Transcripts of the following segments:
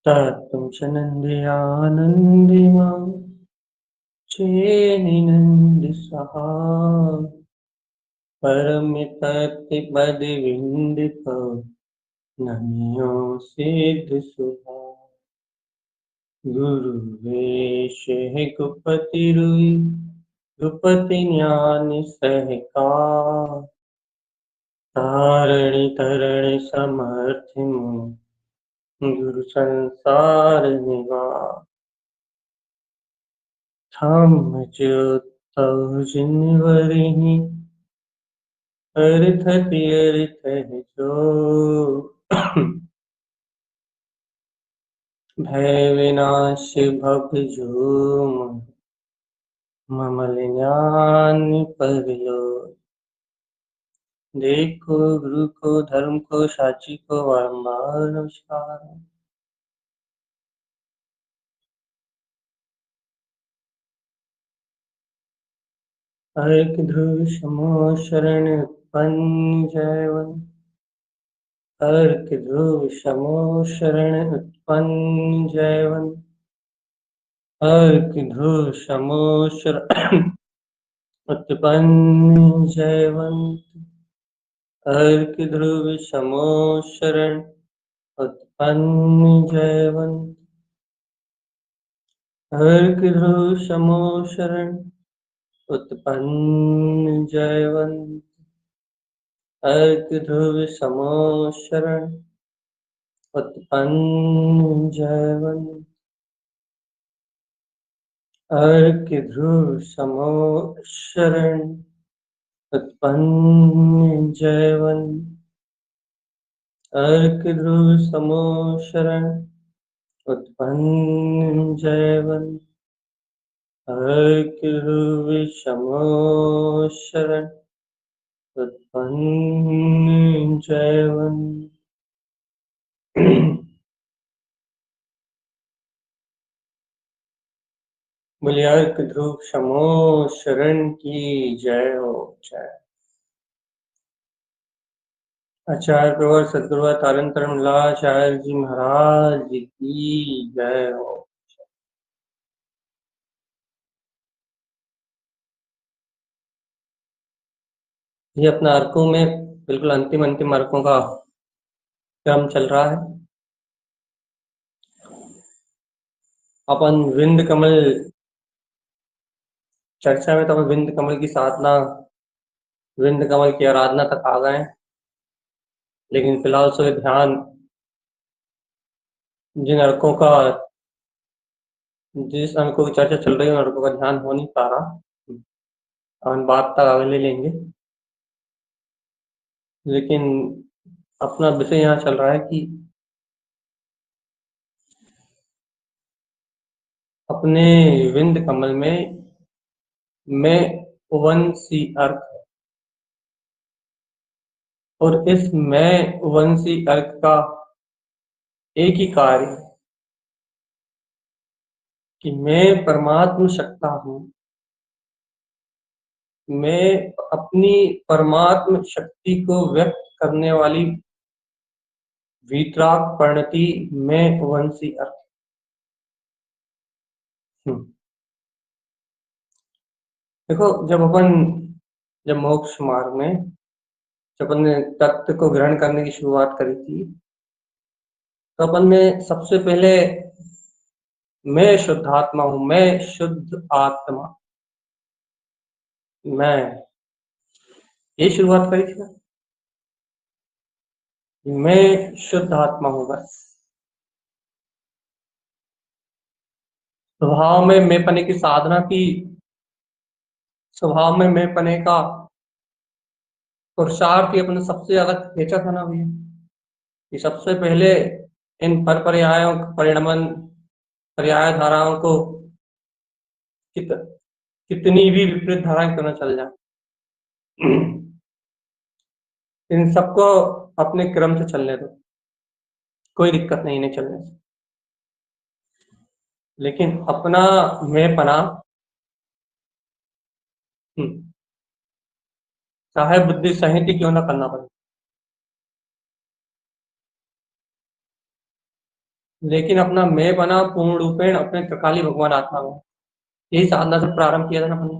तत्त्वं च नन्द्यानन्दिमां चेनिनन्दिसः परमितत्तिपदविन्दित नन्यो सिद्धसुभा गुरुवेशः कुपतिरुई गुपति ज्ञान सहका तारणी तरणि समर्थिमु गुरु संसार निवा थम ज्योतौ जिनवरिहि अर्थति अर्थहि जो भय विनाश भव जो ममल ज्ञान परलो देखो गुरु को धर्म को साची को बारंबार नमस्कार। अर्क ध्रुव समो शरण उत्पन्न जयवन अर्क ध्रुव समो शरण उत्पन्न जयवन अर्क ध्रुव समो शरण उत्पन्न जयवंत अर्क ध्रुव समो शरण उत्पन्न जयवंत अर्क ध्रुव समो शरण उत्पन्न जयवंत अर्क ध्रुव समो शरण उत्पन्न जयवंत अर्क ध्रुव समो शरण उत्पन्न जयवंत अर्क ध्रुव समो शरण उत्पन्न जयवंत अर्क ध्रुव समो शरण उत्पन्न जयवंत। बोलिए अर्क ध्रुव समो शरण की जय हो। जय आचार्य प्रवर सदगुरु तारण तरमलाचार्य जी महाराज की जय हो। ये अपना अर्कों में बिल्कुल अंतिम अर्कों का क्रम चल रहा है। अपन विंद कमल चर्चा में तो अपन विंद कमल की साधना, विंद कमल की आराधना तक आ गए, लेकिन फिलहाल से ध्यान जिन अर्कों का, जिस अंकों की चर्चा चल रही है उन अर्कों का ध्यान हो नहीं पा रहा। हम बात तक आगे ले लेंगे, लेकिन अपना विषय यहाँ चल रहा है कि अपने विंद कमल में वंशी अर्क है और इस मैं वंशी अर्क का एक ही कार्य है कि मैं परमात्म सत्ता हूँ। मैं अपनी परमात्म शक्ति को व्यक्त करने वाली वीतराग परिणति में वंशी अर्थ। देखो, जब मोक्ष मार्ग में जब अपन ने तत्व को ग्रहण करने की शुरुआत करी थी, तो अपन ने सबसे पहले मैं शुद्धात्मा हूं, मैं शुद्ध आत्मा, मैं ये शुरुआत करी थी ना, मैं शुद्ध आत्मा हूं। बस स्वभाव में मैं पने की साधना की, स्वभाव में मैं पने का पुरुषार्थ अपने सबसे ज्यादा खींचा था ना भैया, कि सबसे पहले इन पर पर्यायों परिणमन पर्याय धाराओं को कितनी भी विपरीत धाराएं क्यों न चल जाए, इन सबको अपने क्रम से चलने दो, कोई दिक्कत नहीं इन्हें चलने से। लेकिन अपना मैं पना चाहे बुद्धि संहिता क्यों ना करना पड़े, लेकिन अपना मैं बना पूर्ण रूपेण अपने त्रिकाली भगवान आत्मा में। यही साधना से प्रारंभ किया था ना हमने,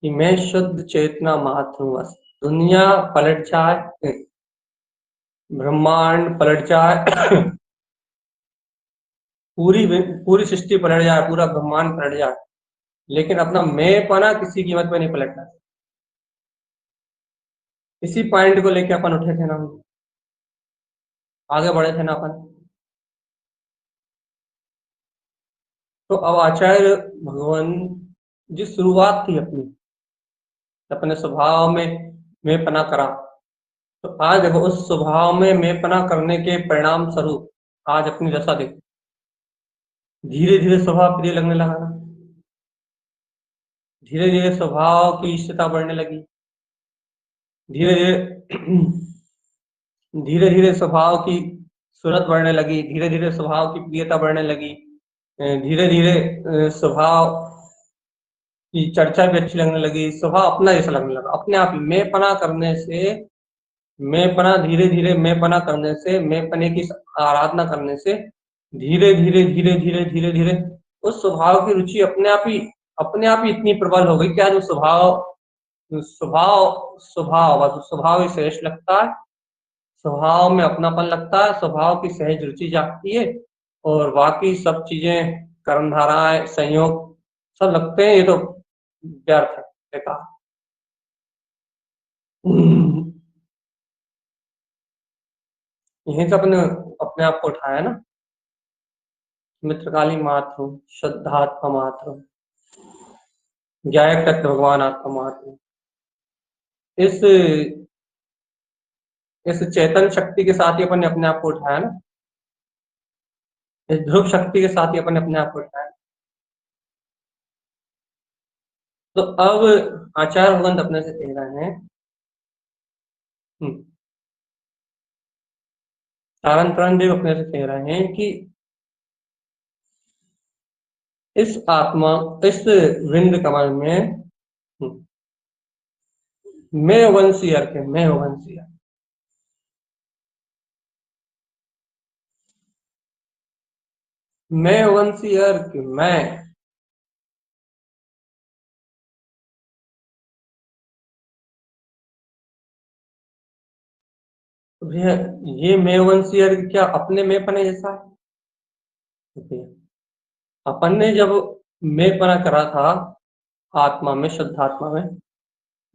कि मैं शुद्ध चेतना मात्र हूँ बस। दुनिया पलट जाए, ब्रह्मांड पलट जाए, पूरी पूरी सृष्टि पलट जाए, पूरा ब्रह्मांड पलट जाए, लेकिन अपना मैं पना किसी कीमत पे नहीं पलटना। इसी पॉइंट को लेके अपन उठे थे ना, हम आगे बढ़े थे ना अपन। तो अब आचार्य भगवान जिस शुरुआत थी अपनी, अपने स्वभाव में मैं पना करा, तो आज देखो उस स्वभाव में मैं पना करने के परिणाम स्वरूप आज अपनी दशा देखो। धीरे धीरे स्वभाव प्रिय लगने लगा ना, धीरे धीरे स्वभाव की इष्टता बढ़ने लगी, धीरे धीरे धीरे धीरे स्वभाव की सूरत बढ़ने लगी, धीरे धीरे स्वभाव की प्रियता बढ़ने लगी, धीरे धीरे स्वभाव की चर्चा भी अच्छी लगने लगी, स्वभाव अपना जैसा लगने लगा अपने आप ही। मैं पना करने से, मैं पना धीरे धीरे मैं पना करने से, मैं पने की आराधना करने से धीरे धीरे धीरे धीरे धीरे धीरे उस स्वभाव की रुचि अपने आप ही इतनी प्रबल हो गई कि आज वो स्वभाव स्वभाव बस स्वभाव ही श्रेष्ठ लगता है, स्वभाव में अपनापन लगता है, स्वभाव की सहज रुचि जागती है, और बाकी सब चीजें कर्म धाराएं संयोग सब लगते हैं ये तो व्यर्थ है, बेकार। यहीं से अपने अपने आप को उठाया ना, मित्रकाली मात्र हूँ, शुद्धात्मा मात्र हूँ, ज्ञायक तत्व भगवान आत्मा मात्र हूँ। इस इस चेतन शक्ति के साथ ही अपन ने अपने आप को उठाया ना, इस ध्रुव शक्ति के साथ ही अपन ने अपने आप को उठाया। तो अब आचार्य भगवंत अपने से कह रहे हैं, तारण तारण देव अपने से कह रहे हैं कि इस आत्मा, इस विंद कमल में मैं वंशी अर्क है, मैं वंशी अर्क, मैं वंशी अर्क, मैं भैया ये मैं वंशी अर्क क्या अपने में पने जैसा है? अपन ने जब मैं पना करा था आत्मा में, शुद्ध आत्मा में,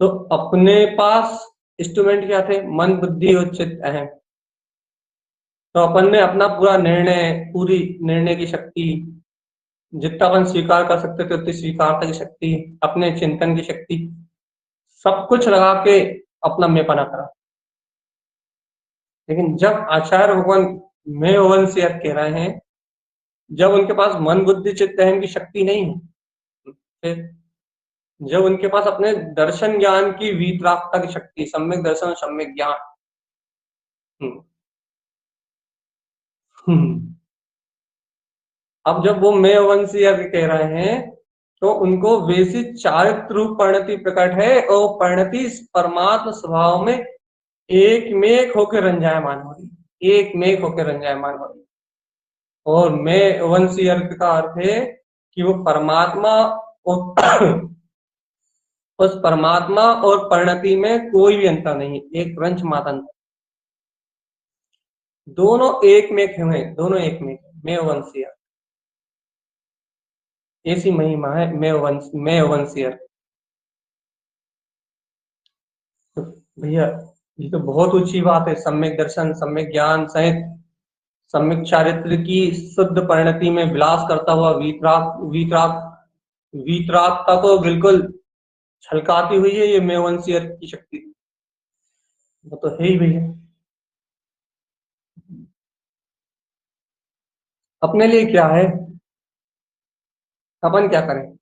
तो अपने पास इंस्ट्रूमेंट क्या थे? मन बुद्धि और चित्त अहम। तो अपन ने अपना पूरा निर्णय, पूरी निर्णय की शक्ति, जितना अपन स्वीकार कर सकते थे उतनी स्वीकारता की शक्ति, अपने चिंतन की शक्ति, सब कुछ लगा के अपना मैं पना करा। लेकिन जब आचार्य भगवान मैं ओवन से कह रहे हैं, जब उनके पास मन बुद्धि चित्त अहम की शक्ति नहीं है, फिर जब उनके पास अपने दर्शन ज्ञान की वीतरागता की शक्ति, सम्यक दर्शन और सम्यक ज्ञान, अब जब वो मैं वंशी कह रहे हैं, तो उनको वैसी चारित्र रूप परिणति प्रकट है, और परिणति परमात्म स्वभाव में एक मेक होकर रंजायमान हो रही, एक मेक होकर रंजायमान हो रही। और मैं वंशी अर्थ का अर्थ है कि वो परमात्मा और उस परमात्मा और परिणति में कोई भी अंतर नहीं, एक रंच मात अंतर, दोनों एक मेक है, दोनों एक मेक है। मैं वंशी अर्थ, ऐसी महिमा है मैं वंशी अर्थ। तो भैया ये तो बहुत ऊंची बात है, सम्यक दर्शन, सम्यक ज्ञान सहित सम्यक चारित्र की शुद्ध परिणति में विलास करता हुआ वीतरागता को बिल्कुल छलकाती हुई है ये मेवंशी अर्थ की शक्ति। वो तो है ही भैया। अपने लिए क्या है, अपन क्या करें?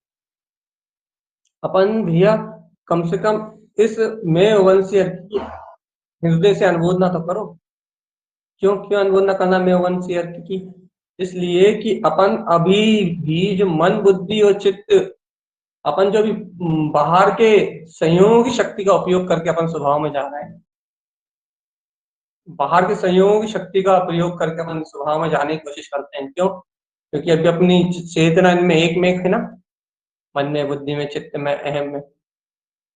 अपन भैया कम से कम इस मेवंशी अर्थ की हृदय से अनुमोदना तो करो। क्यों क्यों अनुमोदना करना मेवंशी अर्थ की? इसलिए कि अपन अभी भी जो मन बुद्धि और चित्त, अपन जो भी बाहर के संयोगों की शक्ति का उपयोग करके अपन स्वभाव में जा रहे हैं, बाहर के संयोगों की शक्ति का प्रयोग करके अपन स्वभाव में जाने की कोशिश करते हैं। क्यों? क्योंकि अभी अपनी चेतना इनमें एक में एक है ना, मन में, बुद्धि में, चित्त में, अहम में।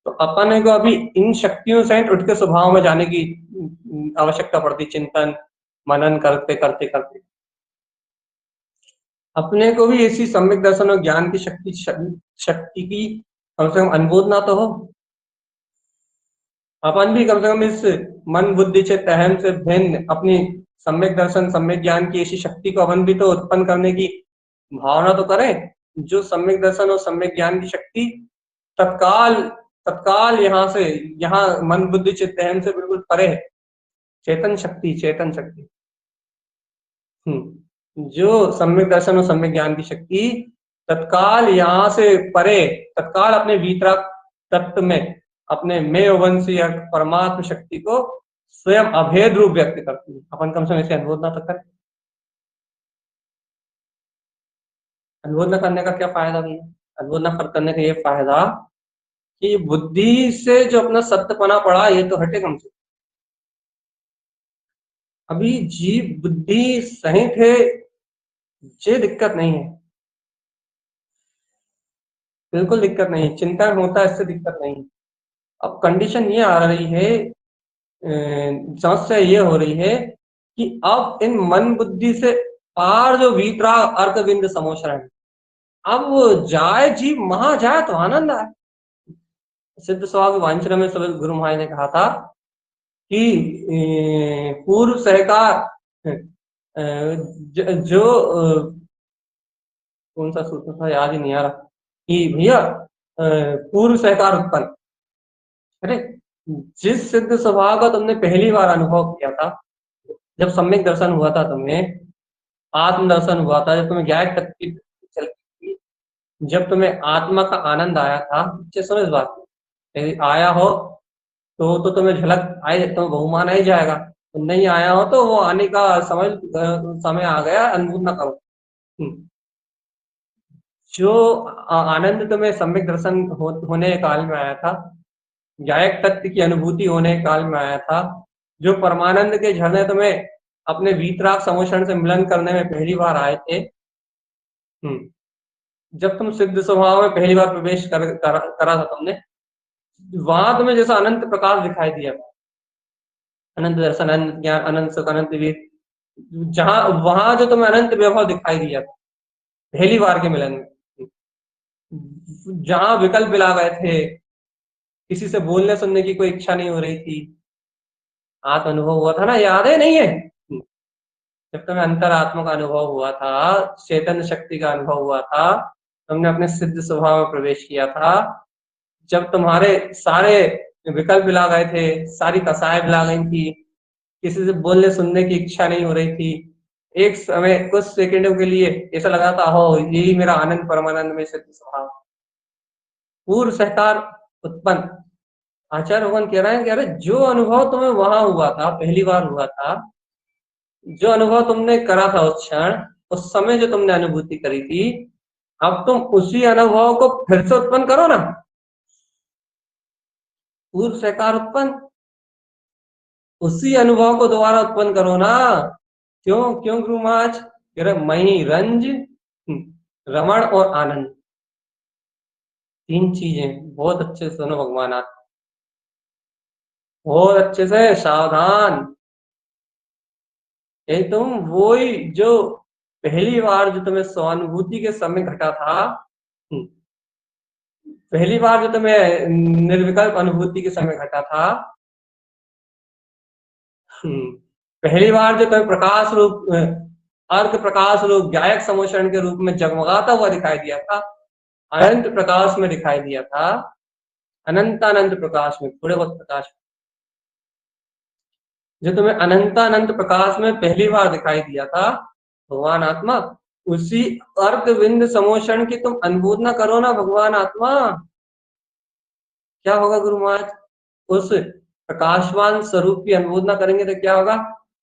तो अपन को अभी इन शक्तियों से उठ के स्वभाव में जाने की आवश्यकता पड़ती, चिंतन मनन करते करते करते। अपने को भी ऐसी सम्यक दर्शन और ज्ञान की शक्ति की कम से कम अनुभूति तो हो। अपन भी कम से कम इस मन बुद्धि चित्त अहम से भिन्न अपनी सम्यक दर्शन सम्यक ज्ञान की ऐसी शक्ति को अपन भी तो उत्पन्न करने की भावना तो करें, जो सम्यक दर्शन और सम्यक ज्ञान की शक्ति तत्काल तत्काल यहाँ से, यहाँ मन बुद्धि चित्त अहम से बिल्कुल परे है। चेतन शक्ति, चेतन शक्ति। जो सम्यक दर्शन और सम्यक ज्ञान की शक्ति तत्काल यहाँ से परे, तत्काल अपने वीतराग तत्व में अपने मेयवंशी या परमात्म शक्ति को स्वयं अभेद रूप व्यक्त करती है। अपन कम से कम इसे अनुभव ना तो करें। अनुभव न करने का क्या फायदा भी है? अनुभव न करने का ये फायदा कि बुद्धि से जो अपना सत्यपना पड़ा ये तो हटे कम से। अभी जीव बुद्धि सहित है, ये दिक्कत नहीं है, बिल्कुल दिक्कत नहीं है। चिंतन होता है, इससे दिक्कत नहीं है। अब कंडीशन ये आ रही है, समस्या ये हो रही है कि अब इन मन बुद्धि से पार जो वीतराग अर्क बिंद समोचरण है, अब वो जाए जीव वहां जाए तो आनंद आए। सिद्ध स्वभाव वांछना में सब गुरु महाराज ने कहा था कि पूर्व सहकार जो कौन सा सूत्र था याद ही नहीं आ रहा, कि भैया पूर्व सहकार उत्पन्न। अरे जिस सिद्ध स्वभाव का तुमने पहली बार अनुभव किया था, जब सम्यक दर्शन हुआ था तुम्हें, आत्म दर्शन हुआ था, जब तुम्हें ज्ञान तक की चल थी, जब तुम्हें आत्मा का आनंद आया था, सुनो इस बात को, यदि आया हो तो तुम्हें झलक आए, तो बहुमान आ ही जाएगा। तो नहीं आया हो तो वो आने का समय आ गया, अनुभव न करो। जो आनंद तुम्हें सम्यक दर्शन होने काल में आया था, गायक तत्व की अनुभूति होने काल में आया था, जो परमानंद के झरने तुम्हें अपने वीतराग समोषण से मिलन करने में पहली बार आए थे, जब तुम सिद्ध स्वभाव में पहली बार प्रवेश करा था तुमने, वहां तुम्हें जैसा अनंत प्रकाश दिखाई दिया, अनंत दर्शन, अनंत ज्ञान, अनंत सुख, अनंत वीर, जहां वहां जो तुम्हें अनंत वैभव दिखाई दिया था पहली बार के मिलन में, जहां विकल्प मिला गए थे, किसी से बोलने सुनने की कोई इच्छा नहीं हो रही थी, आत्म अनुभव हुआ था ना, याद है नहीं है? जब तुम्हें अंतरात्मा का अनुभव हुआ था, चेतन शक्ति का अनुभव हुआ था, तुमने अपने सिद्ध स्वभाव में प्रवेश किया था, जब तुम्हारे सारे विकल्प मिला गए थे, सारी दशाएं मिला गई थी, किसी से बोलने सुनने की इच्छा नहीं हो रही थी, एक समय कुछ सेकंडों के लिए ऐसा लगा था हो यही मेरा आनंद परमानंद में सिद्ध स्वभाव, पूर्व सहकार उत्पन्न। आचार्य भगवान कह रहे हैं कि अरे जो अनुभव तुम्हें वहां हुआ था, पहली बार हुआ था, जो अनुभव तुमने करा था उस क्षण, उस समय जो तुमने अनुभूति करी थी, अब तुम उसी अनुभव को फिर से उत्पन्न करो ना, पूर्व सहकार उत्पन्न, उसी अनुभव को दोबारा उत्पन्न करो ना। क्यों क्यों गुरु महाराज? मही रंज, रमण और आनंद, तीन चीजें बहुत अच्छे से सुनो भगवान, आप बहुत अच्छे से सावधान। ये तुम वही जो पहली बार जो तुम्हें स्वानुभूति के समय घटा था, पहली बार जो तुम्हें निर्विकल्प अनुभूति के समय घटा था, पहली बार जो तुम्हें प्रकाश रूप, अर्क प्रकाश रूप गायक समोषण के रूप में जगमगाता हुआ दिखाई दिया था, अनंत प्रकाश में दिखाई दिया था, अनंतानंत प्रकाश में, थोड़े बहुत प्रकाश, जो तुम्हें अनंतानंत प्रकाश में पहली बार दिखाई दिया था भगवान आत्मा, उसी अर्क बिंद समोषण की तुम अनुभूति करो ना भगवान आत्मा। क्या होगा गुरु महाराज? उस प्रकाशवान स्वरूप की अनुभूति करेंगे तो क्या होगा?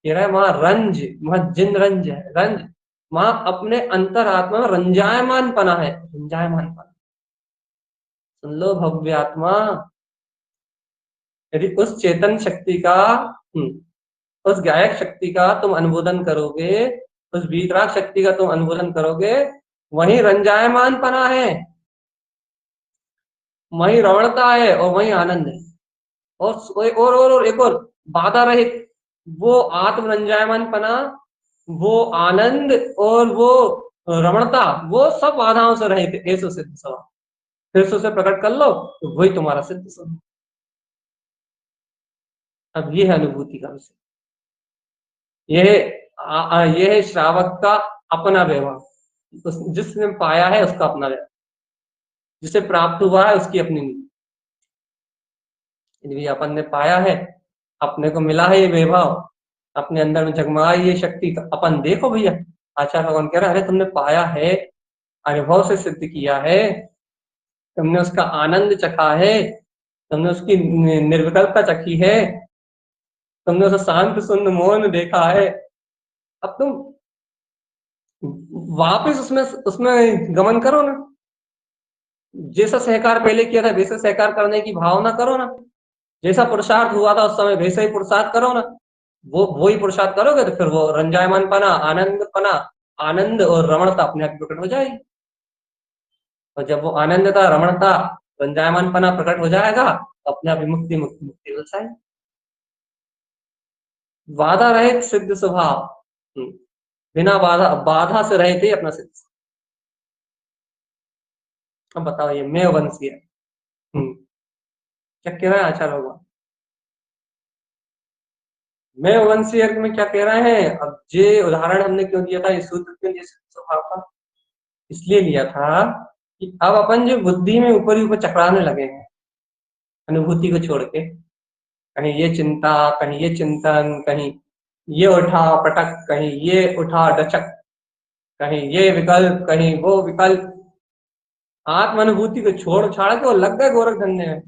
कह रहा है वहां रंज, वहां जिन रंज है, रंज वहां अपने अंतर आत्मा में रंजायमान पना है, रंजायमान पना। सुन लो भव्य आत्मा, यदि उस चेतन शक्ति का उस गायक शक्ति का तुम अनुमोदन करोगे, उस वीतराग शक्ति का तुम अनुमोदन करोगे, वही रंजायमान पना है, वही रवणता है और वही आनंद है। और एक और बाधा रहित वो आत्म रंजायमान पना, वो आनंद और वो रमणता, वो सब बाधाओं से रहित है। ऐसो सिद्ध स्वभाव फिर से उसे प्रकट कर लो तो वही तुम्हारा सिद्ध स्वभाव। अब ये है अनुभूति का विषय। यह है श्रावक का अपना व्यवहार, जिसने पाया है उसका अपना व्यवहार, जिसे प्राप्त हुआ है उसकी अपनी नीति। यदि अपन ने पाया है, अपने को मिला है ये वैभव, अपने अंदर में जगमगाई ये शक्ति, तो अपन देखो भैया, आचार्य भगवान कह रहा है, अरे तुमने पाया है, अनुभव से सिद्ध किया है, तुमने उसका आनंद चखा है, तुमने उसकी निर्विकल्पता चखी है, तुमने उसे शांत सुंद मौन देखा है। अब तुम वापस उसमें उसमें गमन करो ना, जैसा सहकार पहले किया था वैसे सहकार करने की भावना करो ना, जैसा पुरुषार्थ हुआ था उस समय वैसे ही पुरुषार्थ करो ना। वही पुरुषार्थ करोगे तो फिर वो रंजायमान पना, आनंद पना, आनंद और रमणता अपने आप प्रकट हो जाएगी। और जब वो आनंदता, रमणता, रंजायमान पना प्रकट हो जाएगा तो अपने आप मुक्ति मुक्ति मुक्ति हो जाएगी। बाधा रहित सिद्ध स्वभाव, बिना बाधा, बाधा से रहित ही अपना सिद्ध। अब बताओ ये मैं वंशी है, क्या कह रहा है आचार्य भगवान? मैं वंशी अर्थ में क्या कह रहे हैं? अब ये उदाहरण हमने क्यों दिया था, ये सूत्र क्यों दिया सिद्ध स्वभाव का? इसलिए लिया था कि अब अपन जो बुद्धि में ऊपर ही ऊपर चकराने लगे हैं, अनुभूति को छोड़ के, कहीं ये चिंता, कहीं ये चिंतन, कहीं ये उठा पटक, कहीं ये उठा डचक, कहीं ये विकल्प, कहीं वो विकल्प, आत्म अनुभूति को छोड़ छाड़ के वो लग गए गोरख धंधे में।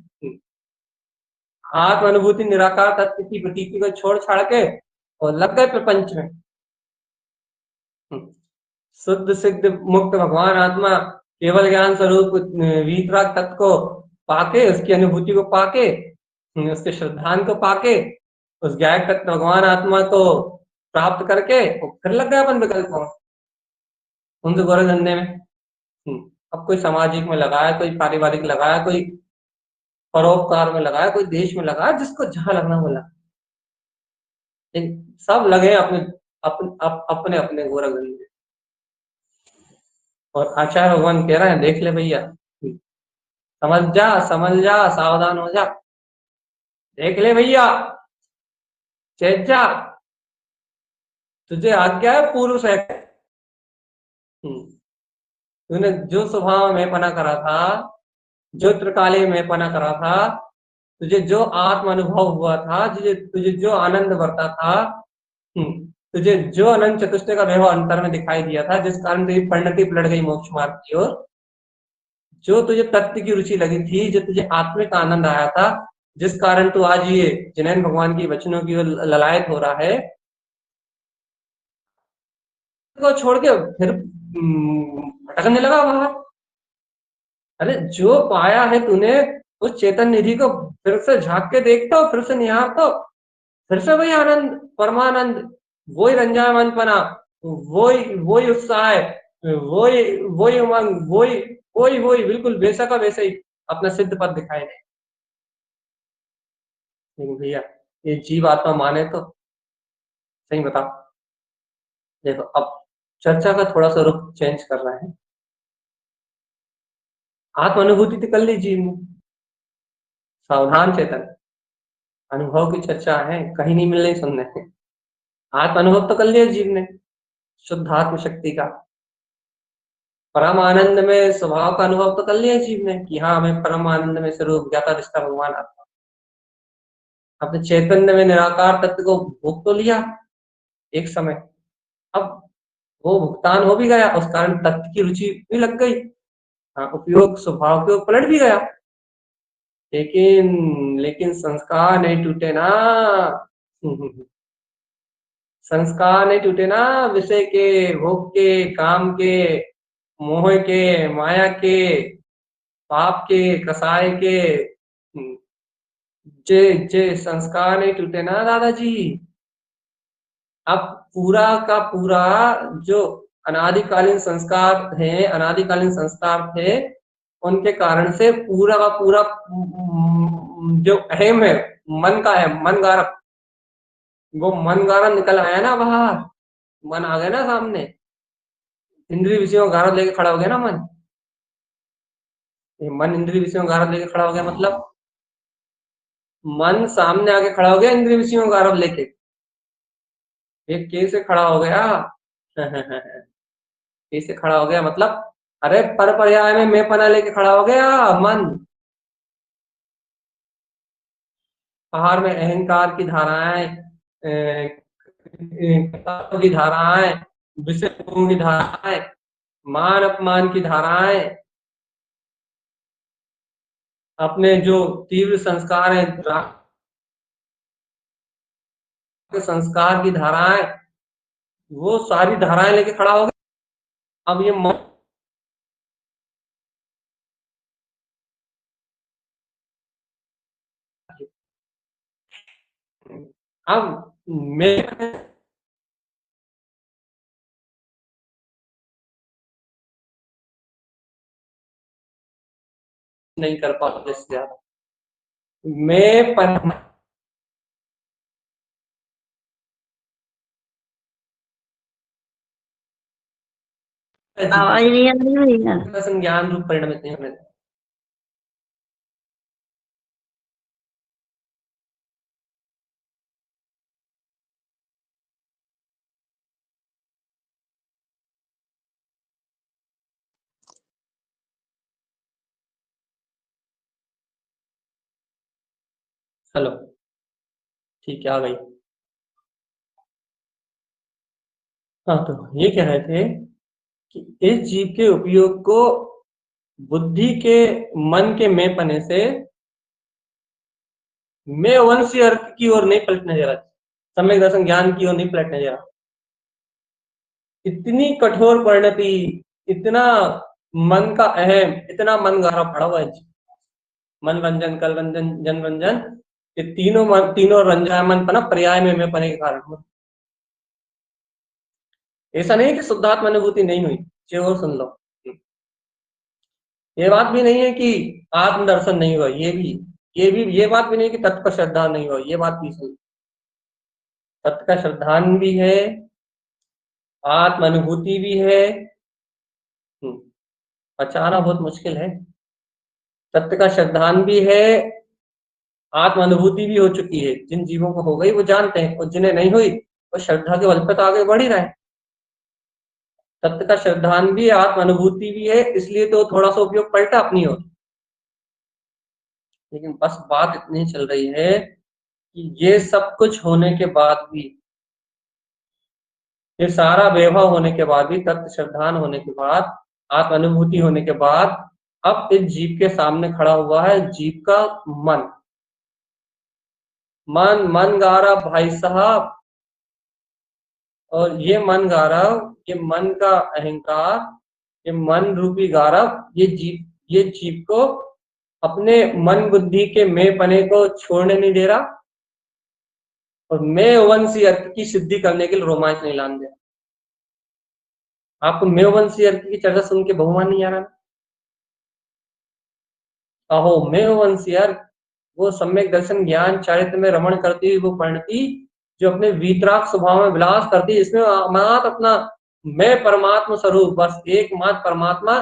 आत्म अनुभूति निराकार तत्व की प्रतीति को छोड़ छाड़ के और लग गए प्रपंच में। शुद्ध सिद्ध मुक्त भगवान आत्मा केवल ज्ञान स्वरूप वीतराग तत्व को पाके, उसकी अनुभूति को पाके, उसके श्रद्धान को पाके, उस गायक तत्व भगवान आत्मा को प्राप्त करके फिर लग गया अपन विकल्पों, उनसे गोरख धंधे में। अब कोई सामाजिक में लगाया, कोई पारिवारिक लगाया, कोई परोपकार में लगाया, कोई देश में लगाया, जिसको जहां लगना वो लगा, सब लगे अपने अपने अपने गोरख धंधे। और आचार्य भगवान कह रहे हैं देख ले भैया, समझ जा, सावधान हो जा, देख ले भैया, चेत जा, तुझे आज्ञा है पूर्व से। तूने जो स्वभाव में पना करा था, जो त्रिकाली में पना करा था, तुझे जो आत्म अनुभव हुआ था, तुझे तुझे जो आनंद बरता था, तुझे जो अनंत चतुष्टय का व्यवहार अंतर में दिखाई दिया था, जिस कारण तेरी परिणति पलट गई मोक्ष मार्ग की ओर, जो तुझे तत्व की रुचि लगी थी, जो तुझे आत्मिक आनंद आया था, जिस कारण तू आज ये जिनैन भगवान की वचनों की ओर ललायत हो रहा है, को छोड़ के फिर भटकने लगा बाहर। अरे जो पाया है तूने, उस चेतन निधि को फिर से झांक के देखता हो, फिर से निहारता हो, फिर से वही आनंद, परमानंद, वही रंजायमानपना, वही उत्साह, वही उमंग, वही बिल्कुल वैसा का वैसे ही अपना सिद्ध पद दिखाई दे। लेकिन भैया ये जीव आत्मा माने तो सही बताओ। देखो अब चर्चा का थोड़ा सा रुख चेंज कर रहा है। आत्म अनुभूति तो कर ली जीव ने, सावधान चेतन, अनुभव की चर्चा है, कहीं नहीं मिल रही सुनने। आत्म अनुभव तो कर लिया जीव ने, शुद्ध आत्म शक्ति का, परम आनंद में स्वभाव का अनुभव तो कर लिया जीव ने कि हाँ हमें परम आनंद में स्वरूप ज्ञाता दिशता भगवान आत्मा। अपने चैतन्य में निराकार तत्व को भोग तो लिया एक समय, अब वो भुगतान हो भी गया, उस कारण तत्व की रुचि भी लग गई, हाँ उपयोग स्वभाव के पलट भी गया, लेकिन लेकिन संस्कार नहीं टूटे ना। संस्कार नहीं टूटे ना, विषय के, भोग के, काम के, मोह के, माया के, पाप के, कसाय के, जे जे संस्कार नहीं टूटे ना दादाजी। अब पूरा का पूरा जो अनादिकालीन संस्कार है, अनादिकालीन संस्कार थे, उनके कारण से पूरा का पूरा जो अहम है, मन का है, मन गारक, वो मन गारक निकल आया ना बाहर, मन आ गया ना सामने, इंद्रिय विषयों का गारक लेके खड़ा हो गया ना मन। ये मन इंद्रिय विषयों का गारक लेके खड़ा हो गया, मतलब मन सामने आके खड़ा हो गया इंद्रिय विषयों का गारक लेके। एक कैसे खड़ा हो गया? कैसे खड़ा हो गया मतलब, अरे पर पर्याय में मैं पना लेके खड़ा हो गया मन। बाहर में अहंकार की धाराएं, की धाराएं, विषयों की धाराएं, मान अपमान की धाराएं, अपने जो तीव्र संस्कार है, राग के संस्कार की धाराएं, वो सारी धाराएं लेके खड़ा हो गया। अब ये अब मैं नहीं कर पाता इससे ज्यादा। मैं आवाज नहीं आ रही भैया। संज्ञान रूप परिणमित नहीं होने देता। हेलो, ठीक है, आ गई। हाँ, तो ये कह रहे थे कि इस जीव के उपयोग को बुद्धि के, मन के मैं पने से मैं वंशी अर्थ की ओर नहीं पलटने जा रहा, सम्यक दर्शन ज्ञान की ओर नहीं पलटने जा रहा। इतनी कठोर परिणति, इतना मन का अहम, इतना मन गारा पड़ा हुआ है। मन रंजन, कल रंजन, जन रंजन, ये तीनों मन, तीनों रंजायमन पना पर्याय में मैं पने के कारण हुआ। ऐसा नहीं कि शुद्धात्म अनुभूति नहीं हुई, और सुन लो, ये बात भी नहीं है कि आत्म दर्शन नहीं हुआ, ये बात भी नहीं कि तत्व का श्रद्धा नहीं हुआ, ये बात भी सही। तत्व का श्रद्धान भी है, आत्म अनुभूति भी है। बचाना बहुत मुश्किल है। तत्व का श्रद्धान भी है, आत्म अनुभूति भी हो चुकी है। जिन जीवों को हो गई वो जानते हैं, और जिन्हें नहीं हुई वो श्रद्धा के बल पे तो आगे बढ़ ही रहे। तत्व का श्रद्धान भी है, आत्म अनुभूति भी है, इसलिए तो थोड़ा सा उपयोग पलटा अपनी ओर। लेकिन बस बात इतनी चल रही है कि ये सब कुछ होने के बाद भी, ये सारा वैभव होने के बाद भी, तत्व श्रद्धान होने के बाद, आत्म अनुभूति होने के बाद, अब इस जीव के सामने खड़ा हुआ है जीव का मन। मन गारा भाई साहब, और ये मन गारव, ये मन का अहंकार, ये मन रूपी गारव, ये जीव को अपने मन बुद्धि के मैं पने को छोड़ने नहीं दे रहा, और मैं वंशी अर्थ की सिद्धि करने के लिए रोमांच नहीं लाने दे रहा। आपको मैं वंशी अर्थ की चर्चा सुन के बहुमान नहीं आ रहा? अहो मैं वंशी अर्थ, वो सम्यक दर्शन ज्ञान चारित्र में रमण करती हुई वो परिणति, जो अपने वीतराग स्वभाव में विलास करती है, इसमें मात्र अपना मैं परमात्मा स्वरूप, बस एकमात्र परमात्मा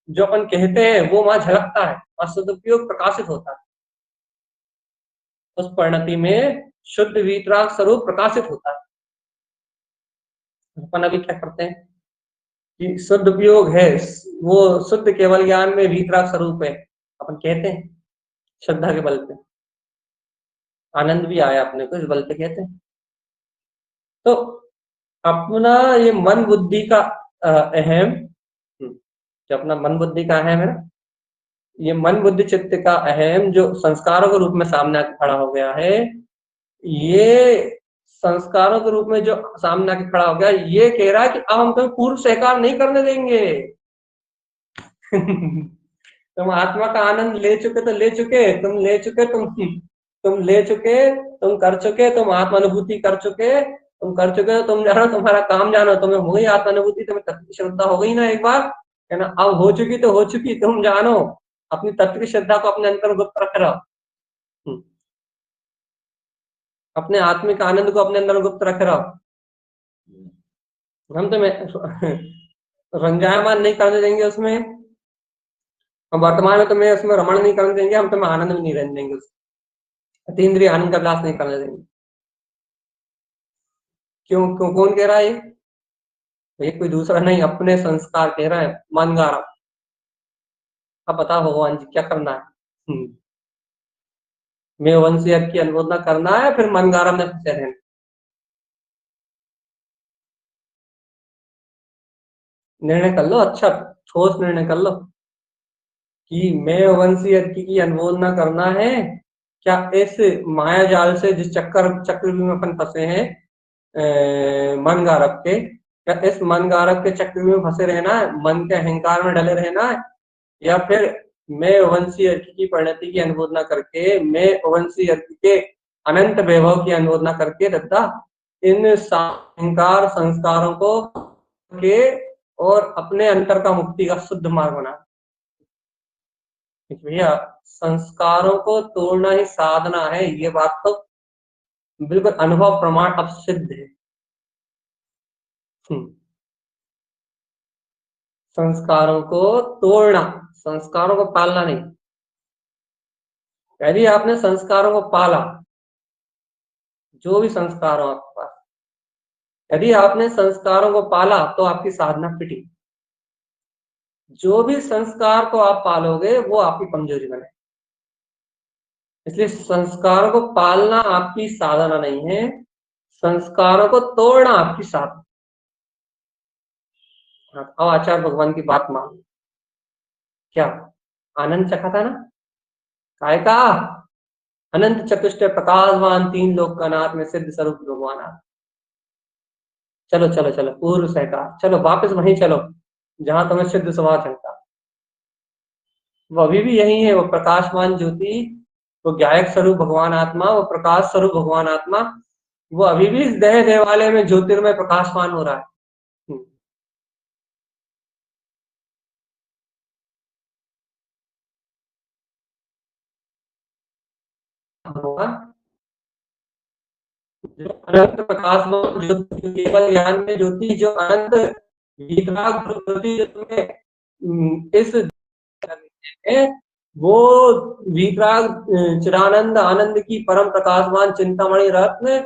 जो अपन कहते हैं वो वहां झलकता है और सदुपयोग प्रकाशित होता है। उस परिणति में शुद्ध वीतराग स्वरूप प्रकाशित होता है। अपन अभी क्या करते हैं कि शुद्ध उपयोग है, वो शुद्ध केवल ज्ञान में वीतराग स्वरूप है, अपन कहते हैं श्रद्धा के बल पे। आनंद भी आया अपने को, इस बल पे कहते हैं। तो अपना ये मन बुद्धि का अहम, जो अपना मन बुद्धि का अहम है ना, ये मन बुद्धि चित्त का अहम जो संस्कारों के रूप में सामने आके खड़ा हो गया है, ये संस्कारों के रूप में जो सामने आके खड़ा हो गया, ये कह रहा है कि अब हम तुम्हें पूर्व स्वीकार नहीं करने देंगे। तुम आत्मा का आनंद ले चुके तो ले चुके, तुम ले चुके, तुम ले चुके, तुम कर चुके, तुम आत्मानुभूति कर चुके, तुम कर चुके हो, तुम जानो, तुम्हारा काम जानो, तुम्हें हो गई आत्मानुभूति, तुम्हें तत्व की श्रद्धा हो गई ना एक बार, है ना, अब हो चुकी तो हो चुकी, तुम जानो, अपनी तत्व की श्रद्धा को अपने अंतर गुप्त रख रहा हो। अपने आत्मिक आनंद को अपने अंदर गुप्त रख रहा हो। हम तुम्हें रंजायमान नहीं करने देंगे उसमें, हम वर्तमान में तुम्हें उसमें रमण नहीं करने देंगे, हम तुम्हें आनंद में नहीं रहने देंगे, उसमें अतीन्द्रिय आनंद का विलास नहीं करने देंगे। क्यों क्यों कौन कह रहा है ये कोई दूसरा नहीं, अपने संस्कार कह रहा है, मन गा रहा। अब बताओ भगवान जी क्या करना है? मैं वंशी की अनुमोदना करना है, फिर मन गारा में फंसे रहना। निर्णय कर लो, अच्छा ठोस निर्णय कर लो कि मैं वंशी की अनुमोदना करना है। क्या इस माया जाल से जिस चक्रव्यूह में अपन फंसे हैं, मन गारक के, क्या इस मन गारक के चक्रव्यूह में फंसे रहना है, मन के अहंकार में डले रहना है, या फिर मैं वंशी की परिणति की अनुमोदना करके, मैं वंशी के अनंत वैभव की अनुमोदना करके तथा इन अहंकार संस्कारों को के और अपने अंतर का मुक्ति का शुद्ध मार्ग बना। भैया संस्कारों को तोड़ना ही साधना है, ये बात तो बिल्कुल अनुभव प्रमाण अब सिद्ध है। संस्कारों को तोड़ना, संस्कारों को पालना नहीं। यदि आपने संस्कारों को पाला, जो भी संस्कार हो आपके पास, यदि आपने संस्कारों को पाला तो आपकी साधना फिटी। जो भी संस्कार को आप पालोगे वो आपकी कमजोरी बने। इसलिए संस्कारों को पालना आपकी साधना नहीं है, संस्कारों को तोड़ना आपकी साधना। अब आचार्य भगवान की बात मान, क्या आनंद चखा था ना, काय का अनंत चतुष्टय प्रकाशवान तीन लोक का नाथ में सिद्ध स्वरूप भगवान आ। चलो चलो चलो पूर्व सहकार, चलो वापस वहीं चलो जहां तुम्हें सिद्ध स्वभाव चलता। वो अभी भी यही है, वो प्रकाशमान ज्योति, वो ज्ञायक स्वरूप भगवान आत्मा, वो प्रकाश स्वरूप भगवान आत्मा, वो अभी भी इस देह देवालय में ज्योतिर्मय प्रकाशमान हो रहा है। भगवान जो अनंत प्रकाशमान ज्योति, केवल ज्ञान में ज्योति, जो अनंत विराग ज्योति, जो तुम्हें इस है, वो विराग चिरानंद आनंद की परम प्रकाशमान चिंतामणि रत्न,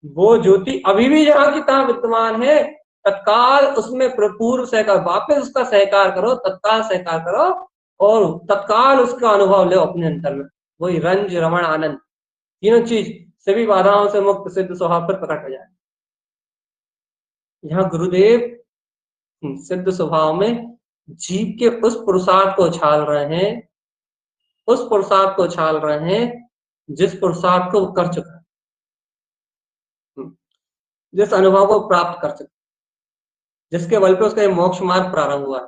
वो ज्योति अभी भी जहां की तहां विद्यमान है। तत्काल उसमें पूर्व सहकार, वापस उसका सहकार करो, तत्काल सहकार करो और तत्काल उसका अनुभव लो अपने अंतर में। वही रंज रमण आनंद, तीनों चीज सभी बाधाओं से मुक्त सिद्ध स्वभाव पर प्रकट हो जाए। यहाँ गुरुदेव सिद्ध स्वभाव में जीव के उस पुरुषार्थ को उछाल रहे हैं, उस पुरुषार्थ को उछाल रहे हैं जिस पुरुषार्थ को वो कर चुका है, जिस अनुभव को प्राप्त कर चुका, जिसके बल पे उसका ये मोक्ष मार्ग प्रारंभ हुआ है,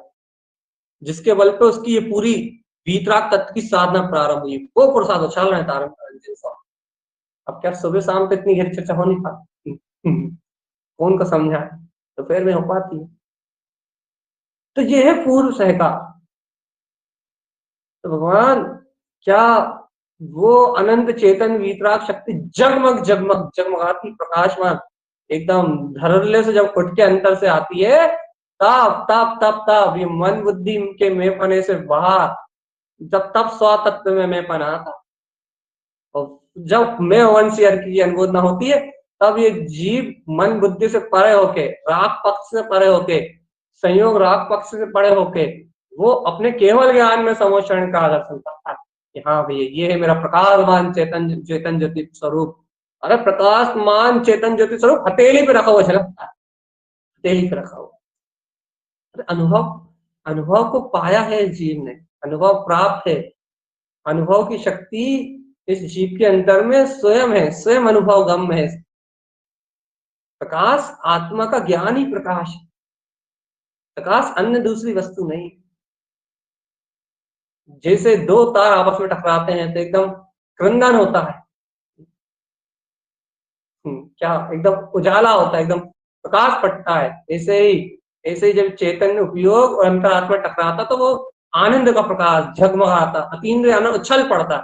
जिसके बल पे उसकी ये पूरी वीतराग तत्व की साधना प्रारंभ हुई, वो पुरुषार्थ उछाल रहे हैं तारण। अब क्या सुबह शाम तो इतनी गहरी चर्चा हो नहीं पाती, कौन को समझा, दोपहर में हो पाती है। तो ये है पूर्व सहकार। तो भगवान क्या वो अनंत चेतन वीतराग शक्ति जगमग जगमग जगमगाती प्रकाशमान एकदम धरल्ले से जब उठ के अंतर से आती है, तब तब तब तब ये मन बुद्धि के में पने से बाहर, जब तब स्वतत्व में मैं पना था, और जब मैं वंशी की अनुमोदना होती है, तब ये जीव मन बुद्धि से परे होके, राग पक्ष से परे होके, संयोग राग पक्ष से परे होके, वो अपने केवल ज्ञान में समोचरण का दर्शन करता है कि हाँ भैया ये है मेरा प्रकाशमान चेतन चेतन ज्योति स्वरूप। अरे प्रकाशमान चेतन ज्योति स्वरूप हथेली पे रखा हुआ झलकता है, हथेली पे रखा हुआ। अरे अनुभव, अनुभव को पाया है जीव ने, अनुभव प्राप्त है, अनुभव की शक्ति इस जीव के अंदर में स्वयं है, स्वयं अनुभव गम है। प्रकाश आत्मा का ज्ञान ही प्रकाश है, प्रकाश अन्य दूसरी वस्तु नहीं। जैसे दो तार आपस में टकराते हैं तो एकदम क्रंदन होता है, क्या एकदम उजाला होता है, एकदम प्रकाश पड़ता है। ऐसे ही जब चैतन्य उपयोग और अंतरात्मा टकराता तो वो आनंद का प्रकाश झगमगाता, अतीन्द्रिय आनंद उछल पड़ता,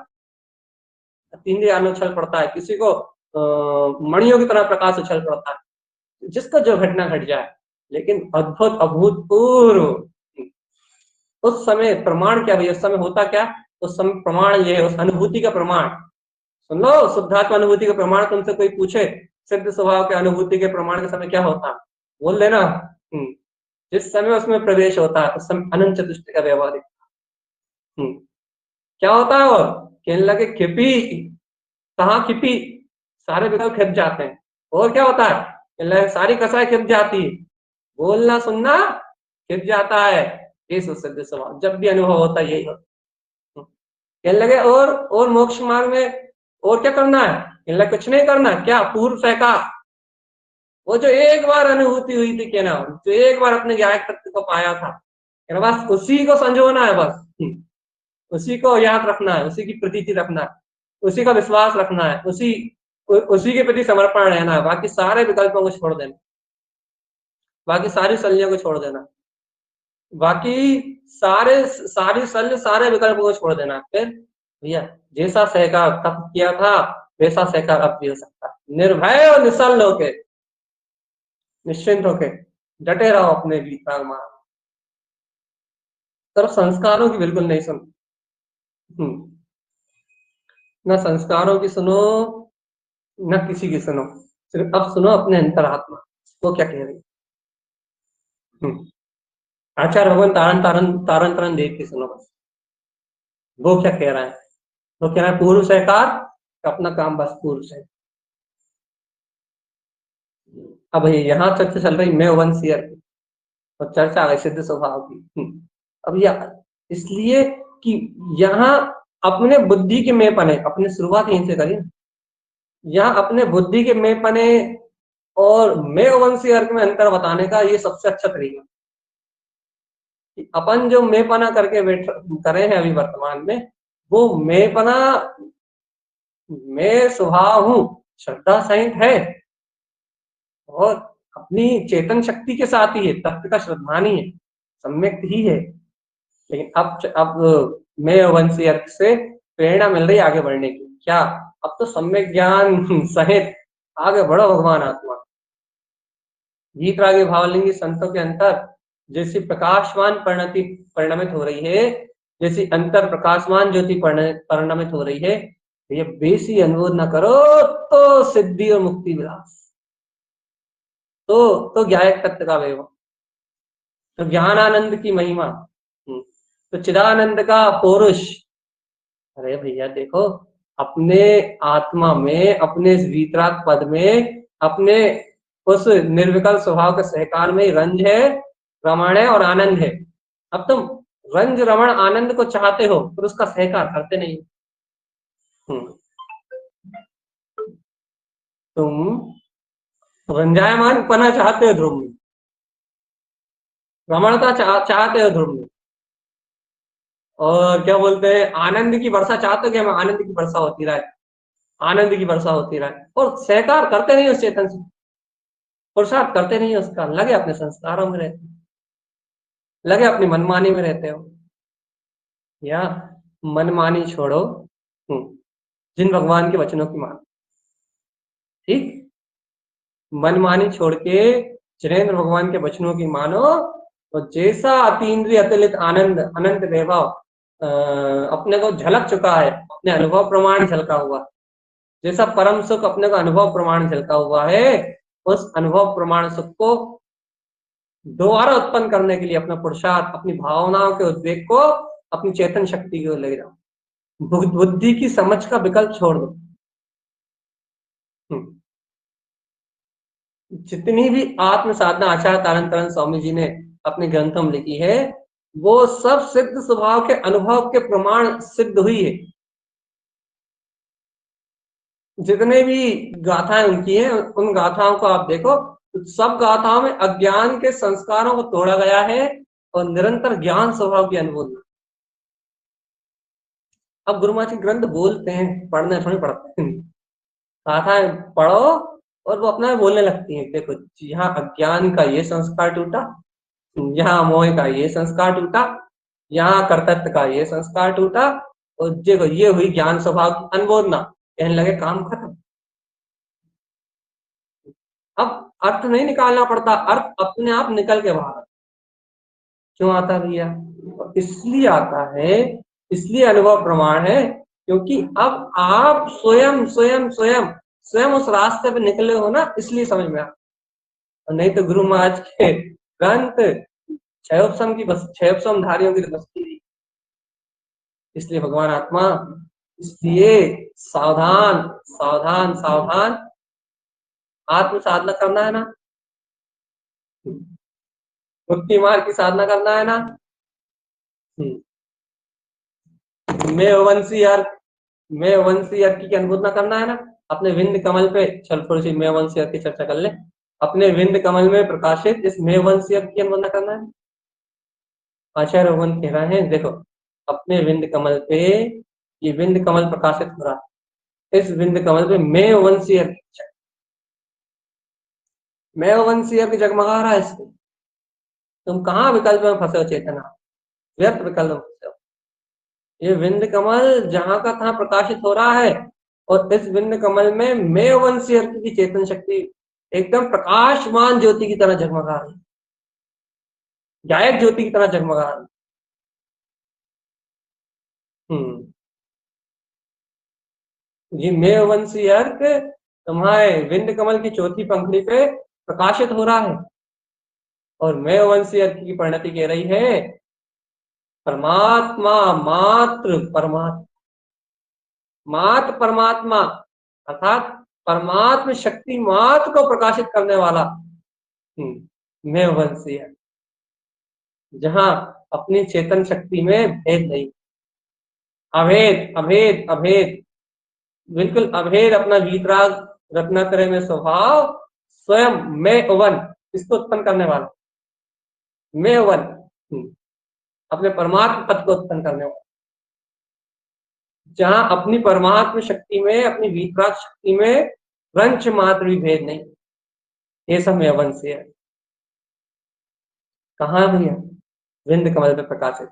अतीन्द्रिय आनंद उछल पड़ता है। किसी को मणियों की तरह प्रकाश उछल पड़ता है, जिसका जो घटना घट जाए। लेकिन अद्भुत अभूतपूर्व उस समय प्रमाण क्या भैया, उस समय होता क्या, उस समय प्रमाण ये है, उस अनुभूति का प्रमाण। सुन लो, शुद्धात्मा अनुभूति का प्रमाण तुमसे कोई पूछे, सिद्ध स्वभाव के अनुभूति के प्रमाण के समय क्या होता, बोल देना। जिस समय उसमें प्रवेश होता है उस समय अनंत चतुष्टय का व्यवहारिक। क्या होता है, और कहने लगे खिपी, कहाँ खिपी, सारे विकल्प खिप जाते हैं। और क्या होता है, कहने लगे सारी कसाई खिप जाती है, बोलना सुनना खिप जाता है। ये सिद्ध स्वभाव जब भी अनुभव होता है यही होता। कहने लगे और मोक्ष मार्ग में और क्या करना है, कहने लगे कुछ नहीं करना, क्या पूर्व फेंका, वो जो एक बार अनुभूति हुई थी, क्या ना, जो एक बार अपने ज्ञायक तत्व को पाया था, बस उसी को संजोना है, बस उसी को याद रखना है, उसी की प्रतीति रखना है, उसी का विश्वास रखना है, उसी के प्रति समर्पण रहना है। बाकी सारे विकल्पों को छोड़ देना, बाकी सारी शल्यों को छोड़ देना, बाकी सारी शल्य सारे विकल्पों को छोड़ देना। फिर भैया जैसा सहकार तब किया था वैसा सहकार अब भी हो सकता है। निर्भय और निश्चल होके, निश्चिंत होके डटे रहो अपने वितराग मार्ग। तरफ संस्कारों की बिल्कुल नहीं सुन, ना संस्कारों की सुनो न किसी की सुनो, सिर्फ अब सुनो अपने अंतरात्मा, वो क्या कह रही है। आचार्य भगवान तारण तारण तारण तारण देव की सुनो बस, वो क्या कह रहा है। वो कह रहा है पूर्व सहकार, अपना काम बस पूर्व से। अब यहाँ चर्चा चल रही मैं वंशियर की, और चर्चा आ गई सिद्ध स्वभाव की। अब यह इसलिए कि यहाँ अपने बुद्धि के में पने, अपने शुरुआत यहीं से करी, यहाँ अपने बुद्धि के में पने और मैं वंशी अर्थ में अंतर बताने का ये सबसे अच्छा तरीका। अपन जो मेपना करके बैठ करे हैं अभी वर्तमान में, वो मेपना मैं स्वभाव हूं, श्रद्धा सहित है और अपनी चेतन शक्ति के साथ ही है, तत्व का श्रद्धानी है, सम्यक ही है। लेकिन अब मैं वंशी अर्थ से प्रेरणा मिल रही है आगे बढ़ने की। क्या, अब तो सम्यक ज्ञान सहित आगे बढ़ो भगवान आत्मा। वीतरागी भावलिंगी संतों के अंतर जैसी प्रकाशवान परिणति परिणमित हो रही है, जैसी अंतर प्रकाशवान ज्योति परिणमित हो रही है, ये बेसी अनुरोध न करो तो सिद्धि और मुक्ति विलास, तो ज्ञायक तत्व का वैभव, तो ज्ञानानंद की महिमा, तो चिदानंद का पौरुष। अरे भैया देखो, अपने आत्मा में, अपने वीतराग पद में, अपने उस निर्विकल्प स्वभाव के सहकार में रंज है, रमण है और आनंद है। अब तुम रंज रमण आनंद को चाहते हो पर उसका सहकार करते नहीं। तुम रंजायमान पना चाहते हो ध्रुव में, रमणता चाहते हो ध्रुव में, और क्या बोलते हैं आनंद की वर्षा चाहते हो कि हमें आनंद की वर्षा होती रहे, आनंद की वर्षा होती रहे, और सहकार करते नहीं उस चेतन से, पुरुषार्थ करते नहीं उसका, लगे अपने संस्कारों में रहते, लगे अपनी मनमानी में रहते हो। या मनमानी छोड़ो, जिन भगवान के वचनों की मान, ठीक, मनमानी छोड़ के जिनेन्द्र भगवान के वचनों की मानो, और जैसा अतीन्द्रिय अतुलित आनंद अनंत वैभव अपने को झलक चुका है, अपने अनुभव प्रमाण झलका हुआ, जैसा परम सुख अपने को अनुभव प्रमाण झलका हुआ है, उस अनुभव प्रमाण सुख को दोबारा उत्पन्न करने के लिए अपना पुरुषार्थ, अपनी भावनाओं के उद्वेग को अपनी चेतन शक्ति की ओर ले जाओ, बुद्धि की समझ का विकल्प छोड़ दो। जितनी भी आत्म साधना आचार्य तारण तारण स्वामी जी ने अपने ग्रंथों में लिखी है, वो सब सिद्ध स्वभाव के अनुभव के प्रमाण सिद्ध हुई है। जितने भी गाथाएं उनकी हैं, उन गाथाओं को आप देखो, सब गाथाओं में अज्ञान के संस्कारों को तोड़ा गया है और निरंतर ज्ञान स्वभाव की अनुभूति। अब गुरु महाराज ग्रंथ बोलते हैं, पढ़ने थोड़ी पढ़ते हैं, गाथाएं पढ़ो और वो अपना बोलने लगती हैं, देखो यहाँ अज्ञान का ये संस्कार टूटा, यहाँ मोह का ये संस्कार टूटा, यहाँ कर्तव्य का ये संस्कार टूटा, और देखो ये हुई ज्ञान स्वभाव की अनबोधना। कहने लगे काम खत्म। अब अर्थ नहीं निकालना पड़ता, अर्थ अपने आप निकल के बाहर। क्यों आता है भैया? इसलिए आता है, इसलिए अनुभव प्रमाण है, क्योंकि अब आप स्वयं स्वयं स्वयं स्वयं उस रास्ते पे निकले हो ना, इसलिए समझ में आता। नहीं तो गुरु महाराज के ग्रंथ क्षयोपम की बस, क्षयोपम धारियों की तो बस्ती थी। इसलिए भगवान आत्मा, इसलिए सावधान सावधान सावधान, आत्म साधना करना है ना, मुक्ति मार्ग की साधना करना है ना। मैं वंशी अर्थ, मैं वंशी अर्थ की अनुभूति करना है ना। अपने विंद कमल पे, चल थोड़ी सी मैं वंशी अर्थ की चर्चा कर ले। अपने विंद कमल में प्रकाशित इस मैं वंशी अर्थ की अनुभूति करना है। आचार्य भगवान कह रहे हैं, देखो अपने विंद कमल पे, ये विंद कमल प्रकाशित हो रहा है, इस विंद कमल पे मैं वंशी अर्थ, मैं वंशी अर्थ जगमगा रहा है इसको। तुम कहाँ विकल्प में फंसे हो चेतना, व्यर्थ विकल्प में फंसे हो। ये विंद कमल जहां का तहां प्रकाशित हो रहा है, और इस विंद कमल में मैं वंशी अर्थ की चेतन शक्ति एकदम प्रकाशमान ज्योति की तरह जगमगा रही, गायक ज्योति की तरह जगमगा रही। ये मैं वंशी अर्थ तुम्हारे विंद कमल की चौथी पंखुड़ी पे प्रकाशित हो रहा है, और मैं वंशी अर्थ की परिणति कह रही है परमात्मा, मात्र परमात्मा, मात्र परमात्मा, अर्थात परमात्म शक्ति मात्र को प्रकाशित करने वाला मैं वंशी है, जहां अपनी चेतन शक्ति में भेद नहीं, अभेद अभेद अभेद, बिल्कुल अभेद अपना वीतराग रत्नात्रय में स्वभाव, स्वयं मैं वन, इसको उत्पन्न करने वाला मैं वन, अपने परमात्म पद को उत्पन्न करने वाला, जहां अपनी परमात्म शक्ति में, अपनी वीतराग शक्ति में रंच मात्र भी भेद नहीं। ये सब मैं वन से है। कहाँ भैया? विंद कमल पे प्रकाशित,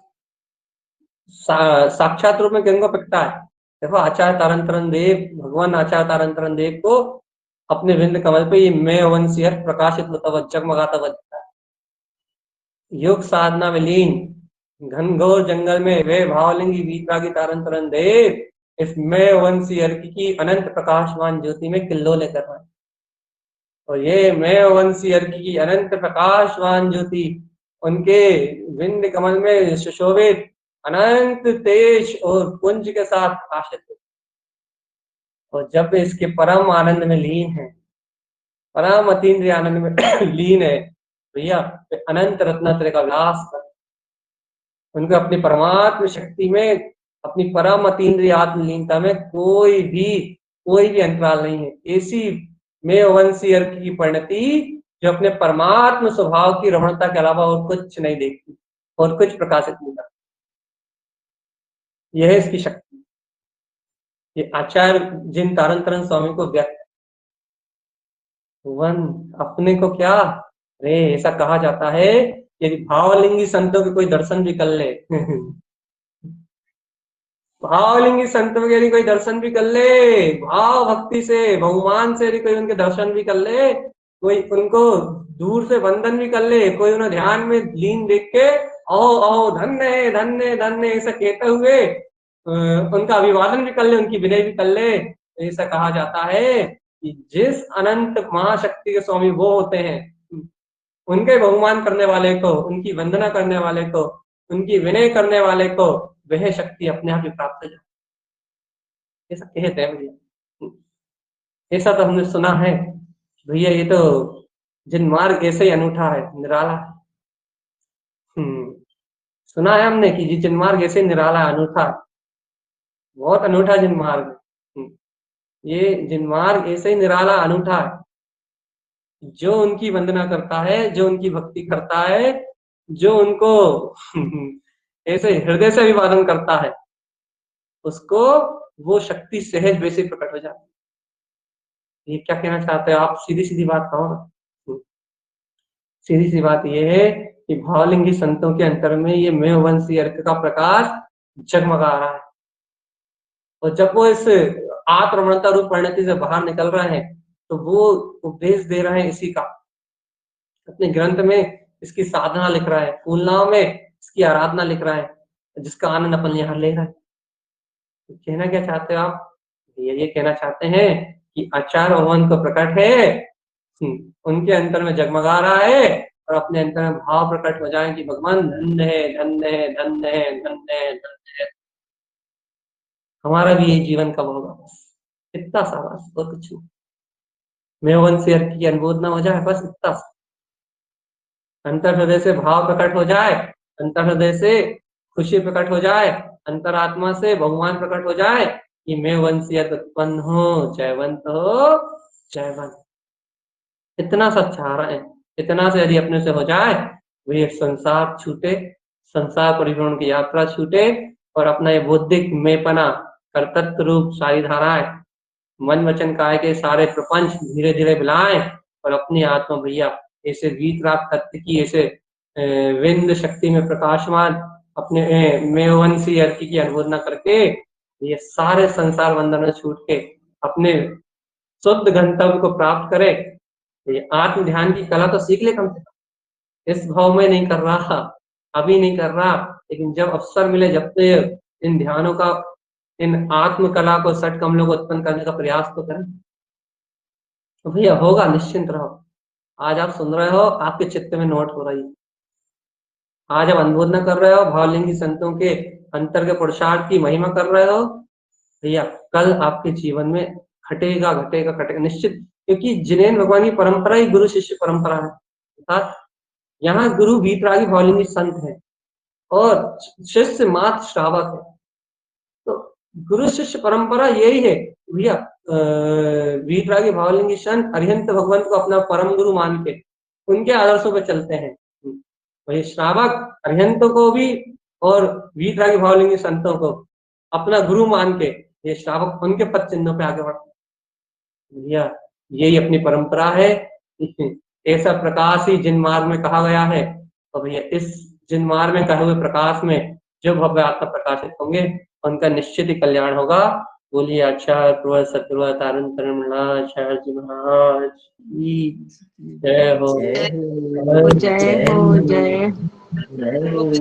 साक्षात रूप में गंगा प्रकटा है। देखो आचार्य तारंतरन देव, भगवान आचार्य तारंतरन देव को अपने विंद कमल पे ये मैं वंशी अर्थ प्रकाशित होता हुआ जगमगाता हुआ दिखता है। योग साधना में लीन घनघोर जंगल में वे भावलिंगी वीतरागी तारंतरन देव इस मैं वंशी अर्थ की अनंत प्रकाशमान ज्योति में किल्लोले कर रहा है। और ये मैं वंशी अर्घ की अनंत प्रकाशवान ज्योति उनके विंद कमल में सुशोभित अनंत तेज और पुंज के साथ प्रकाशित है। और जब इसके परम आनंद में लीन है, परम अतीन्द्रिय आनंद में लीन है भैया, अनंत रत्नात्रय का विलास कर, उनको अपनी परमात्म शक्ति में, अपनी परम अतीन्द्रिय आत्मलीनता में कोई भी अंतराल नहीं है। ऐसी मैं वंशी अर्थ की परिणति जो अपने परमात्म स्वभाव की रमणता के अलावा और कुछ नहीं देखती और कुछ प्रकाशित नहीं करती, यह है इसकी शक्ति। ये आचार्य जिन तारंतरन स्वामी को व्यक्त वन अपने को क्या, अरे ऐसा कहा जाता है यदि भावलिंगी संतों के कोई दर्शन भी कर ले भावलिंगी संतों के यदि कोई दर्शन भी कर ले, भाव भक्ति से बहुमान से यदि कोई उनके दर्शन भी कर ले, कोई उनको दूर से वंदन भी कर ले, कोई उन्हें ध्यान में लीन देख के ओ ओ धन्य धन्य धन्य ऐसा कहते हुए उनका अभिवादन भी कर ले, उनकी विनय भी कर ले, ऐसा कहा जाता है कि जिस अनंत महाशक्ति के स्वामी वो होते हैं, उनके बहुमान करने वाले को, उनकी वंदना करने वाले को, उनकी विनय करने वाले को वह शक्ति अपने आप ही प्राप्त हो जाती, ऐसा कहते हैं भैया। ऐसा तो हमने सुना है भैया, ये तो जिन मार्ग ऐसे ही अनूठा है, निराला है। सुना है हमने कि जिन मार्ग ऐसे निराला अनूठा, बहुत अनूठा जिन मार्ग। ये जिन मार्ग ऐसे ही निराला अनूठा है, जो उनकी वंदना करता है, जो उनकी भक्ति करता है, जो उनको ऐसे हृदय से अभिवादन करता है, उसको वो शक्ति सहज वैसे प्रकट हो जाती ये क्या कहना चाहते हो आप? सीधी-सीधी बात कहो ना। सीधी-सी बात ये है कि भावलिंगी संतों के अंतर में ये मेघवंशी अर्क का प्रकाश जगमगा रहा है। और जब वो इस आत्मरमणता रूप परिणति से बाहर निकल रहे हैं, तो वो उपदेश दे रहे हैं इसी का। अपने ग्रंथ में इसकी साधना लिख रहा है, फूलनाव में इसकी आराधना लिख रहा है, जिसका आनंद अपन यहाँ ले रहे हैं। तो कहना क्या चाहते हो आप? ये कहना चाहते हैं कि आचार भगवान को प्रकट है, उनके अंतर में जगमगा रहा है, और अपने अंतर में भाव प्रकट हो जाए कि भगवान धन्य है, धन्य है, धन्य है, धन्य है, धन्य है। हमारा भी यही जीवन कब होगा? बस इतना सा, बस और कुछ नहीं। मेघवंशी अर्क की अनुमोदना हो जाए, बस इतना सा। अंतर हृदय से भाव प्रकट हो जाए, अंतर हृदय से खुशी प्रकट हो जाए, अंतरात्मा से भगवान प्रकट हो जाए कि मेघवंशी अर्क उत्पन्न हो, जयवंत हो, जयवंत। इतना सा चाह रहे हैं, इतना से यदि अपने से हो जाए, वे संसार छूटे, संसार परिभ्रमण की यात्रा छूटे, और अपना ये बौद्धिक मेपना, कर्तृत्व रूप सारी धाराएं, मन वचन काय के सारे प्रपंच धीरे धीरे मिलाएं, और अपनी आत्मा भैया ऐसे वीतराग तत्व की ऐसे विंद शक्ति में प्रकाशमान अपने मेघवंशी अर्क की अनुमोदना करके ये सारे संसार बंधन में छूट के अपने शुद्ध गंतव्य को प्राप्त करे। ये आत्म ध्यान की कला तो सीख ले कम से कम। इस भाव में नहीं कर रहा, अभी नहीं कर रहा, लेकिन जब अवसर मिले, जब से इन ध्यानों का, इन आत्म कला को, सट कमलों को उत्पन्न करने का प्रयास तो करें। तो भैया होगा, निश्चिंत रहो। आज आप सुन रहे हो, आपके चित्त में नोट हो रही है। आज आप अनुमोदना कर रहे हो, भावलिंगी संतों के अंतर के पुरुषार्थ की महिमा कर रहे हो, भैया कल आपके जीवन में घटेगा घटेगा घटेगा निश्चित। क्योंकि जिनेन्द्र भगवान की परंपरा ही गुरु शिष्य परंपरा है। अर्थात यहाँ गुरु वीतरागी भावलिंगी संत है और शिष्य मात्र श्रावक है। तो गुरु शिष्य परंपरा यही है भैया। वीतरागी भावलिंगी संत अरिहंत भगवंत को अपना परम गुरु मान के उनके आदर्शों पर चलते हैं। वही श्रावक अरिहंतों को भी और वीतरागी भावलिंगी संतों को अपना गुरु मान के ये श्रावक उनके पद चिन्हों पे आगे बढ़ते हैं। भैया यही अपनी परंपरा है। ऐसा प्रकाश ही जिन मार्ग में कहा गया है, तो भैया इस जिन मार्ग में कहे हुए प्रकाश में जो भव्य आत्मा प्रकाशित होंगे, उनका निश्चित ही कल्याण होगा। बोलिए आचार्य प्रवर सतगुरु तारण आचार्य जी महाराज की जय हो। जय हो, जय हो।